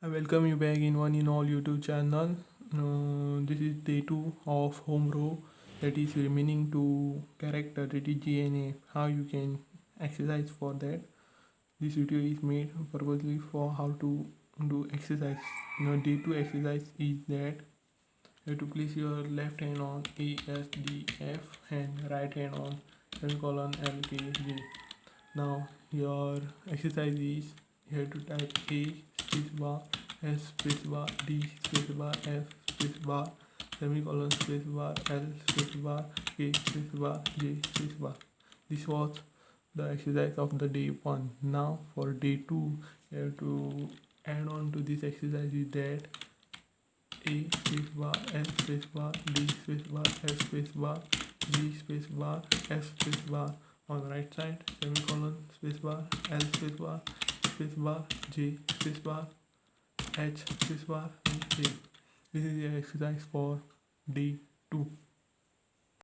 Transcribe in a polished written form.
I welcome you back in one in all YouTube channel. This is day 2 of home row, that is remaining to character, that is GNA, how you can exercise for that. This video is made purposely for how to do exercise. Day 2 exercise is that you have to place your left hand on A, S, D, F and right hand on semicolon L, K, J. Now your exercise is you have to type A space bar, S space bar, D space bar, F space bar, semicolon space bar, L space bar, K space bar, J space bar. This was the exercise of the day 1. Now for day 2 you have to add on to this exercise is that A space bar, S space bar, D space bar, F space bar, G space bar, F space bar. On the right side, semicolon, space bar, L space bar, J space bar, H space bar, and A. This is the exercise for day 2.